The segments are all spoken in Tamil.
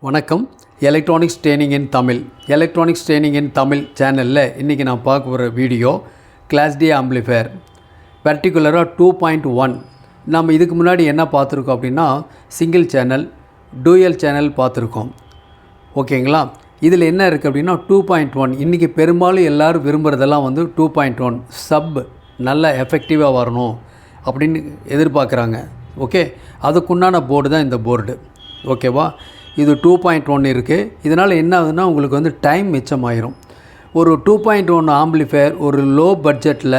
வணக்கம். எலக்ட்ரானிக்ஸ் ட்ரெயினிங் இன் தமிழ் சேனலில் இன்றைக்கி நான் பார்க்க போகிற வீடியோ கிளாஸ் டி ஆம்பிளிஃபையர், பர்டிகுலராக 2.1. நம்ம இதுக்கு முன்னாடி என்ன பார்த்துருக்கோம் அப்படின்னா சிங்கிள் சேனல், டூயல் சேனல் பார்த்துருக்கோம். ஓகேங்களா? இதில் என்ன இருக்குது அப்படின்னா 2.1. இன்றைக்கி பெரும்பாலும் எல்லோரும் விரும்புகிறதெல்லாம் 2.1 சப் நல்ல எஃபெக்டிவாக வரணும் அப்படின்னு எதிர்பார்க்குறாங்க. ஓகே, அதுக்குண்டான போர்டு தான் இந்த போர்டு. ஓகேவா? இது 2.1 இருக்குது. இதனால் என்ன ஆகுதுன்னா உங்களுக்கு டைம் மிச்சமாயிரும். ஒரு 2.1 ஆம்பிளிஃபையர் ஒரு லோ பட்ஜெட்டில்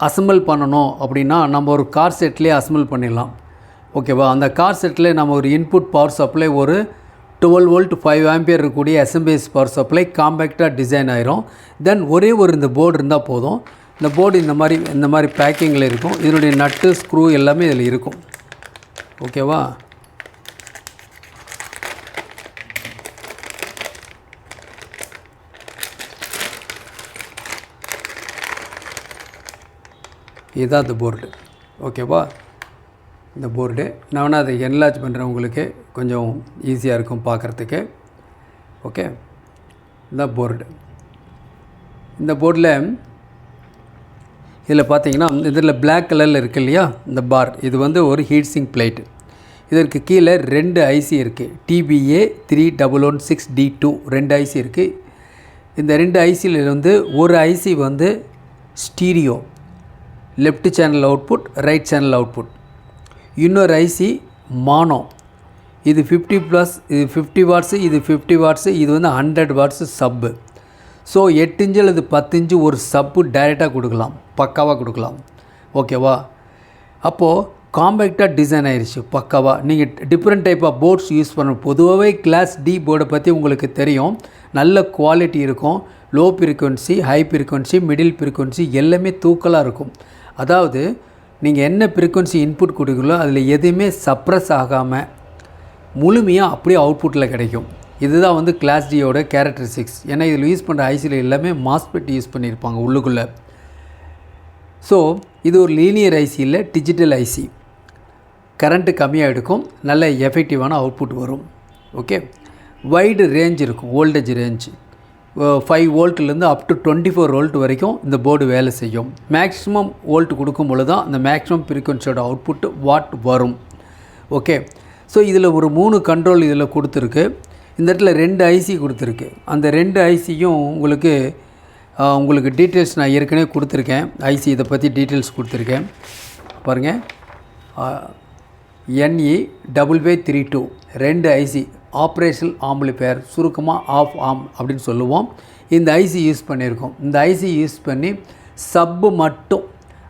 அசம்பிள் பண்ணணும் அப்படின்னா நம்ம ஒரு கார் செட்லேயே அசம்பிள் பண்ணிடலாம். ஓகேவா? அந்த கார் செட்டில் நம்ம ஒரு இன்புட் பவர் சப்ளை ஒரு 12 வோல்ட் 5 ஆம்பியர் இருக்கக்கூடிய எஸ்எம்பிஎஸ் பவர் சப்ளை காம்பேக்டாக டிசைன் ஆயிரும். தென் ஒரே ஒரு இந்த போர்டு இருந்தால் போதும். இந்த போர்டு இந்த மாதிரி பேக்கிங்கில் இருக்கும். இதனுடைய நட்டு ஸ்க்ரூ எல்லாமே இதில் இருக்கும். ஓகேவா? இதுதான் இந்த போர்டு. ஓகேவா? இந்த போர்டு நான் வேணால் அதை என்லார்ஜ் பண்ணுறேன், உங்களுக்கு கொஞ்சம் ஈஸியாக இருக்கும் பார்க்குறதுக்கு. ஓகே, இந்த போர்டு. இந்த போர்டில் இதில் பார்த்தீங்கன்னா இதில் பிளாக் கலரில் இருக்குது இல்லையா இந்த பார், இது ஒரு ஹீட் சிங்க் பிளேட்டு. இதற்கு கீழே 2 ஐசி இருக்குது. TBA 3116D2 2 ஐசி இருக்குது. இந்த 2 ஐசியில் ஒரு IC stereo, left channel output, right channel output. இன்னொரு ஐசி மானோ, இது 50+, இது 50 வாட்ஸு, இது 50 வாட்ஸு, இது 100 வாட்ஸு சப்பு. ஸோ 8 இன்ச்சு அல்லது 10 இன்ச்சு ஒரு சப்பு டைரெக்டாக கொடுக்கலாம், பக்காவாக கொடுக்கலாம். ஓகேவா? அப்போது காம்பேக்டாக டிசைன் ஆயிடுச்சு பக்காவாக. நீங்கள் different type of boards use பண்ணணும். பொதுவாகவே கிளாஸ் டி போர்டை பற்றி உங்களுக்கு தெரியும். நல்ல குவாலிட்டி இருக்கும். Low frequency, high frequency, middle frequency எல்லாமே தூக்கலாக இருக்கும். அதாவது நீங்கள் என்ன ஃப்ரீக்வன்சி இன்புட் கொடுக்குறீங்களோ அதில் எதுவுமே சப்ரஸ் ஆகாமல் முழுமையாக அப்படியே அவுட்புட்டில் கிடைக்கும். இதுதான் கிளாஸ் டியோட கேரக்டரிஸ்டிக்ஸ். ஏன்னா இதில் யூஸ் பண்ணுற ஐசியில் எல்லாமே மாஸ்பெட் யூஸ் பண்ணியிருப்பாங்க உள்ளுக்குள்ளே. ஸோ இது ஒரு லீனியர் ஐசி இல்லை, டிஜிட்டல் ஐசி. கரண்ட்டு கம்மியாக எடுக்கும், நல்ல எஃபெக்டிவான அவுட்புட் வரும். ஓகே, வைடு ரேஞ்ச் இருக்கும், வோல்டேஜ் ரேஞ்ச் 5 வோல்ட்லேருந்து அப் டு 24 வோல்ட் வரைக்கும் இந்த போர்டு வேலை செய்யும். மேக்ஸிமம் வோல்ட் கொடுக்கும் பொழுது தான் அந்த மேக்ஸிமம் ஃப்ரீக்வன்சியோட அவுட்புட் வாட் வரும். ஓகே, ஸோ இதில் ஒரு 3 கண்ட்ரோல் இதில் கொடுத்துருக்கு. இந்த இடத்துல 2 ஐசி கொடுத்துருக்கு. அந்த 2 ஐசியும் உங்களுக்கு டீட்டெயில்ஸ் நான் ஏற்கனவே கொடுத்துருக்கேன். ஐசி இதை பற்றி டீட்டெயில்ஸ் கொடுத்துருக்கேன் பாருங்கள். NE5532 2 ஐசி ஆப்ரேஷனல் ஆம்பிளிஃபையர், சுருக்கமாக ஆஃப் ஆம் அப்படின்னு சொல்லுவோம். இந்த ஐசி யூஸ் பண்ணியிருக்கோம். இந்த ஐசி யூஸ் பண்ணி சப்பு மட்டும்,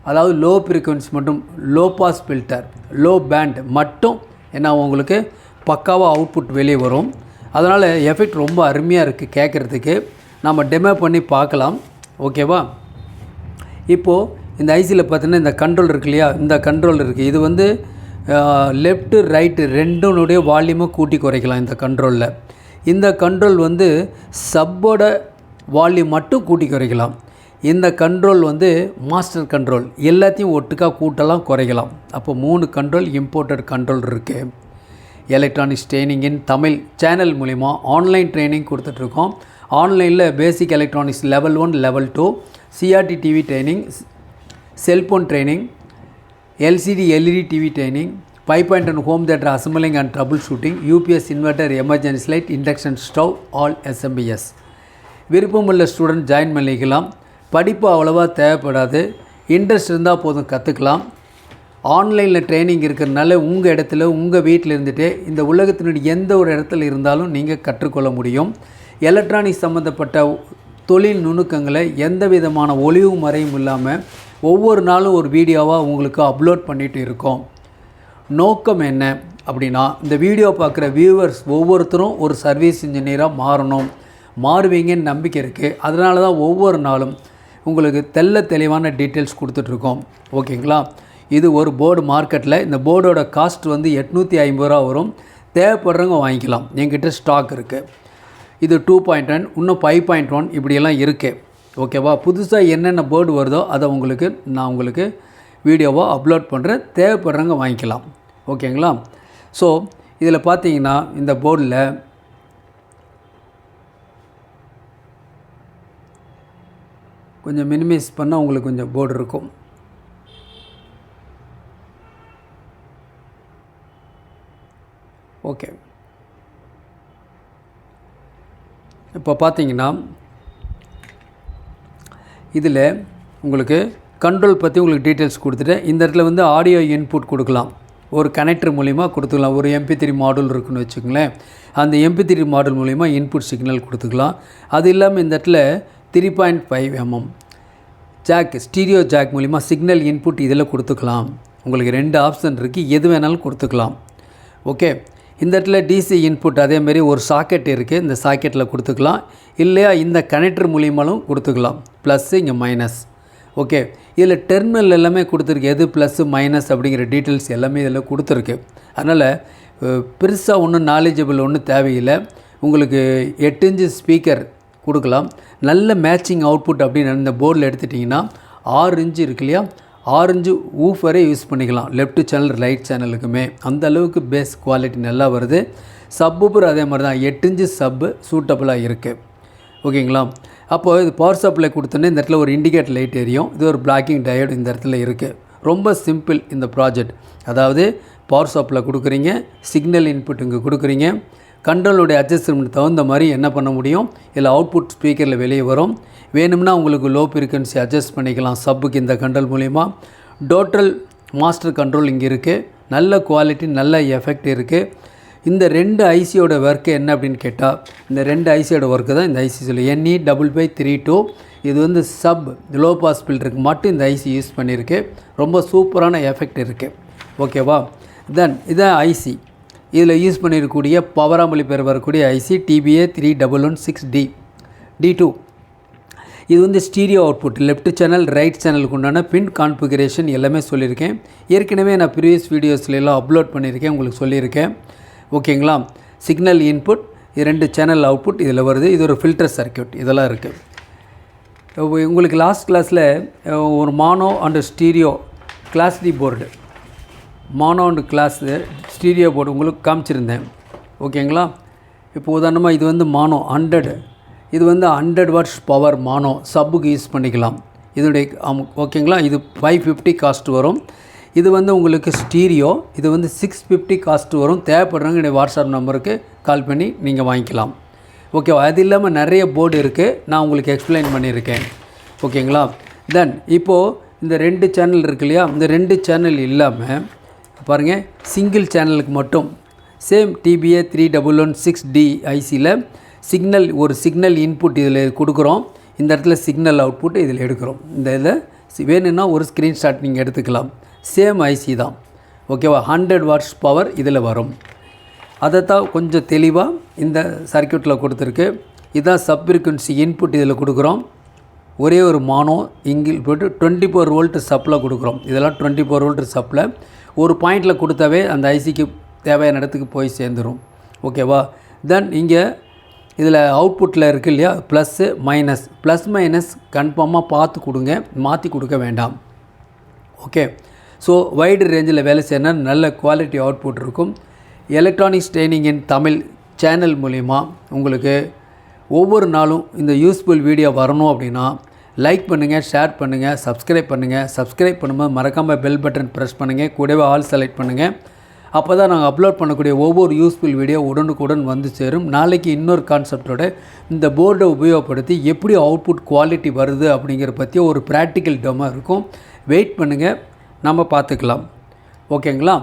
அதாவது லோ ஃப்ரீக்வன்சி மட்டும், low pass filter, low band மட்டும் என்ன உங்களுக்கு பக்காவாக அவுட்புட் வெளியே வரும். அதனால் எஃபெக்ட் ரொம்ப அருமையாக இருக்குது கேட்குறதுக்கு. நம்ம டெமோ பண்ணி பார்க்கலாம். ஓகேவா? இப்போது இந்த ஐசியில் பார்த்தீங்கன்னா இந்த கண்ட்ரோல் இருக்கு இல்லையா, இந்த கண்ட்ரோல் இருக்குது. இது லெஃப்ட்டு ரைட்டு ரெண்டுனுடைய வால்யூமை கூட்டி குறைக்கலாம். இந்த கண்ட்ரோலில் இந்த கண்ட்ரோல் சப்போட வால்யூம் மட்டும் கூட்டி குறைக்கலாம். இந்த கண்ட்ரோல் மாஸ்டர் கண்ட்ரோல், எல்லாத்தையும் ஒட்டுக்காக கூட்டலாம் குறைக்கலாம். அப்போ 3 கண்ட்ரோல் இம்போர்ட்டட் கண்ட்ரோல் இருக்குது. எலக்ட்ரானிக்ஸ் ட்ரெயினிங் இன் தமிழ் சேனல் மூலிமா ஆன்லைன் ட்ரைனிங் கொடுத்துட்ருக்கோம். ஆன்லைனில் பேசிக் electronics level 1, level 2, CRT TV training, cellphone training, LCD LED TV training, 5.1 home theater assembling and troubleshooting, UPS inverter, emergency light, induction stove, all SMBS. விருப்பமுள்ள ஸ்டூடெண்ட் ஜாயின் பண்ணிக்கலாம். படிப்பு அவ்வளோவா தேவைப்படாது, இன்ட்ரெஸ்ட் இருந்தால் போதும் கற்றுக்கலாம். ஆன்லைனில் ட்ரைனிங் இருக்கிறதுனால உங்கள் இடத்துல உங்கள் வீட்டில் இருந்துகிட்டே இந்த உலகத்தினுடைய எந்த ஒரு இடத்துல இருந்தாலும் நீங்கள் கற்றுக்கொள்ள முடியும். எலக்ட்ரானிக்ஸ் சம்மந்தப்பட்ட தொழில் நுணுக்கங்களை எந்த விதமான ஒளிவு மறையும் இல்லாமல் ஒவ்வொரு நாளும் ஒரு வீடியோவாக உங்களுக்கு அப்லோட் பண்ணிகிட்டு இருக்கோம். நோக்கம் என்ன அப்படின்னா, இந்த வீடியோ பார்க்குற வியூவர்ஸ் ஒவ்வொருத்தரும் ஒரு சர்வீஸ் இன்ஜினியராக மாறுவீங்கன்னு நம்பிக்கை இருக்குது. அதனால தான் ஒவ்வொரு நாளும் உங்களுக்கு தெளிவான டீட்டெயில்ஸ் கொடுத்துட்ருக்கோம். ஓகேங்களா? இது ஒரு போர்டு மார்க்கெட்டில் இந்த போர்டோட காஸ்ட் 850 ரூபா வரும். தேவைப்படுறவங்க வாங்கிக்கலாம். என்கிட்ட ஸ்டாக் இருக்குது. இது 2.1, இன்னும் 5.1 இப்படியெல்லாம் இருக்குது. ஓகேவா? புதுசாக என்னென்ன போர்டு வருதோ அதை நான் உங்களுக்கு வீடியோவாக அப்லோட் பண்ணுறேன். தேவைப்படுறவங்க வாங்கிக்கலாம். ஓகேங்களா? ஸோ இதில் பார்த்தீங்கன்னா இந்த போர்டில் கொஞ்சம் மினிமைஸ் பண்ணால் உங்களுக்கு கொஞ்சம் போர்டு இருக்கும். ஓகே, இப்போ பார்த்தீங்கன்னா இதில் உங்களுக்கு கண்ட்ரோல் பற்றி உங்களுக்கு டீட்டெயில்ஸ் கொடுத்துட்டு இந்த இடத்துல வந்து ஆடியோ இன்புட் கொடுக்கலாம். ஒரு கனெக்டர் மூலிமா கொடுத்துக்கலாம். ஒரு MP3 மாடல் இருக்குன்னு வச்சுக்கோங்களேன். அந்த MP3 மாடல் மூலிமா இன்புட் சிக்னல் கொடுத்துக்கலாம். அது இல்லாமல் இந்த இடத்துல 3.5 mm ஜாக், ஸ்டீரியோ ஜாக் மூலிமா சிக்னல் இன்புட் இதில் கொடுத்துக்கலாம். உங்களுக்கு 2 ஆப்ஷன் இருக்குது, எது வேணாலும் கொடுத்துக்கலாம். ஓகே, இந்த இடத்துல டிசி இன்புட் அதேமாரி ஒரு சாக்கெட் இருக்குது, இந்த சாக்கெட்டில் கொடுத்துக்கலாம். இல்லையா இந்த கனெக்டர் மூலியமாலும் கொடுத்துக்கலாம். ப்ளஸ்ஸு இங்கே மைனஸ். ஓகே, இதில் டெர்மினல் எல்லாமே கொடுத்துருக்கு. எது ப்ளஸ்ஸு மைனஸ் அப்படிங்கிற டீட்டெயில்ஸ் எல்லாமே இதில் கொடுத்துருக்கு. அதனால் பெருசாக ஒன்றும் நாலேஜபிள் ஒன்றும் தேவையில்லை. உங்களுக்கு 8 இன்ச்சு ஸ்பீக்கர் கொடுக்கலாம். நல்ல மேட்சிங் அவுட்புட் அப்படின்னு இந்த போர்டில் எடுத்துட்டிங்கன்னா 6 இன்ச்சு இருக்கு இல்லையா, 6 இன்ச்சு ஊஃபரே யூஸ் பண்ணிக்கலாம். லெஃப்ட் சேனல் ரைட் சேனலுக்குமே அந்த அளவுக்கு பேஸ் குவாலிட்டி நல்லா வருது. சப்வூஃபர் அதே மாதிரி தான் 8 இன்ச்சு சப்பு சூட்டபுளாக இருக்குது. ஓகேங்களா? அப்போது இது பவர் சப்ளை கொடுத்தோன்னே இந்த இடத்துல ஒரு இண்டிகேட்டர் லைட் எரியும். இது ஒரு பிளாக்கிங் டயோடு இந்த இடத்துல இருக்குது. ரொம்ப சிம்பிள் இந்த ப்ராஜெக்ட். அதாவது பவர் சப்ளை கொடுக்குறீங்க, சிக்னல் இன்புட் இங்கே கொடுக்குறீங்க, கண்ட்ரோலுடைய அட்ஜஸ்ட்மெண்ட் தகுந்த மாதிரி என்ன பண்ண முடியும், இதில் அவுட்புட் ஸ்பீக்கரில் வெளியே வரும். வேணும்னா உங்களுக்கு லோ ஃப்ரீக்வன்சி அட்ஜஸ்ட் பண்ணிக்கலாம் சப்புக்கு இந்த கண்ட்ரோல் மூலிமா. டோட்டல் மாஸ்டர் கண்ட்ரோல் இங்கே இருக்குது. நல்ல குவாலிட்டி, நல்ல எஃபெக்ட் இருக்குது. இந்த 2 ஐசியோட ஒர்க்கு என்ன அப்படின்னு கேட்டால், இந்த 2 ஐசியோட ஒர்க்கு தான் இந்த ஐசி சொல்லி NE532. இது வந்து சப் லோ பாஸ் ஃபில்டருக்கு மட்டும் இந்த ஐசி யூஸ் பண்ணியிருக்கு. ரொம்ப சூப்பரான எஃபெக்ட் இருக்குது. ஓகேவா? தென் இதான் ஐசி. இதில் யூஸ் பண்ணியிருக்கக்கூடிய பவர் ஆம்பிளிஃபையர் வரக்கூடிய ஐசி TBA3116D D2. இது வந்து stereo output, left channel right சேனலுக்கு உண்டான பின் கான்ஃபிகரேஷன் எல்லாமே சொல்லியிருக்கேன். ஏற்கனவே நான் ப்ரீவியஸ் வீடியோஸ்லாம் அப்லோட் பண்ணியிருக்கேன், உங்களுக்கு சொல்லியிருக்கேன். ஓகேங்களா? சிக்னல் இன்புட், 2 சேனல் அவுட்புட் இதில் வருது. இது ஒரு ஃபில்டர் சர்க்யூட் இதெல்லாம் இருக்குது. உங்களுக்கு லாஸ்ட் கிளாஸில் ஒரு mono and stereo class D board, mono and class stereo board உங்களுக்கு காமிச்சிருந்தேன். ஓகேங்களா? இப்போ உதாரணமாக இது வந்து மானோ 100, இது வந்து 100 வாட்ஸ் பவர் மானோ சப்புக்கு யூஸ் பண்ணிக்கலாம். இதனுடைய ஓகேங்களா? இது 550 காஸ்ட் வரும். இது வந்து உங்களுக்கு ஸ்டீரியோ, இது வந்து 650 காஸ்ட் வரும். தேவைப்படுறவங்க என்னுடைய வாட்ஸ்அப் நம்பருக்கு கால் பண்ணி நீங்கள் வாங்கிக்கலாம். ஓகேவா? அது இல்லாமல் நிறைய போர்டு இருக்குது, நான் உங்களுக்கு எக்ஸ்பிளைன் பண்ணியிருக்கேன். ஓகேங்களா? தென் இப்போது இந்த 2 சேனல் இருக்கு இல்லையா, இந்த 2 சேனல் இல்லாமல் பாருங்கள், சிங்கிள் சேனலுக்கு மட்டும் சேம் TBA3116D ஐசியில் சிக்னல், ஒரு சிக்னல் இன்புட் இதில் கொடுக்குறோம். இந்த இடத்துல சிக்னல் அவுட்புட் இதில் எடுக்கிறோம். இந்த இதில் வேணும்னா ஒரு ஸ்க்ரீன்ஷாட் நீங்கள் எடுத்துக்கலாம். சேம் ஐசி தான். ஓகேவா? 100 வாட்ஸ் பவர் இதில் வரும். அதை தான் கொஞ்சம் தெளிவாக இந்த சர்க்யூட்டில் கொடுத்துருக்கு. இதுதான் சப் ஃப்ரீக்வன்சி இன்புட் இதில் கொடுக்குறோம். ஒரே ஒரு மானோ இங்கே போய்ட்டு 24 வோல்ட் சப்பில் கொடுக்குறோம். இதெல்லாம் 24 வோல்ட் சப்பில் ஒரு பாயிண்டில் கொடுத்தாவே அந்த ஐசிக்கு தேவையான இடத்துக்கு போய் சேர்ந்துடும். ஓகேவா? தென் இங்கே இதில் அவுட்புட்டில் இருக்குது இல்லையா, ப்ளஸ்ஸு மைனஸ், ப்ளஸ் மைனஸ் கன்ஃபார்மாக பார்த்து கொடுங்க, மாற்றி கொடுக்க வேண்டாம். ஓகே, ஸோ வைடு ரேஞ்சில் வேலை செய்யணும், நல்ல குவாலிட்டி அவுட்புட் இருக்கும். எலக்ட்ரானிக்ஸ் ட்ரைனிங் இன் தமிழ் சேனல் மூலிமா உங்களுக்கு ஒவ்வொரு நாளும் இந்த யூஸ்ஃபுல் வீடியோ வரணும் அப்படின்னா லைக் பண்ணுங்கள், ஷேர் பண்ணுங்கள், சப்ஸ்கிரைப் பண்ணுங்கள். சப்ஸ்கிரைப் பண்ணும்போது மறக்காமல் பெல் பட்டன் ப்ரெஸ் பண்ணுங்கள், கூடவே ஆல் செலக்ட் பண்ணுங்கள். அப்போ தான் நாங்கள் அப்லோட் பண்ணக்கூடிய ஒவ்வொரு யூஸ்ஃபுல் வீடியோ உடனுக்குடன் வந்து சேரும். நாளைக்கு இன்னொரு கான்செப்டோட இந்த போர்டை உபயோகப்படுத்தி எப்படி அவுட்புட் குவாலிட்டி வருது அப்படிங்கிற பற்றி ஒரு ப்ராக்டிக்கல் டெமோ இருக்கும். வெயிட் பண்ணுங்கள், நம்ம பார்த்துக்கலாம். ஓகேங்களா?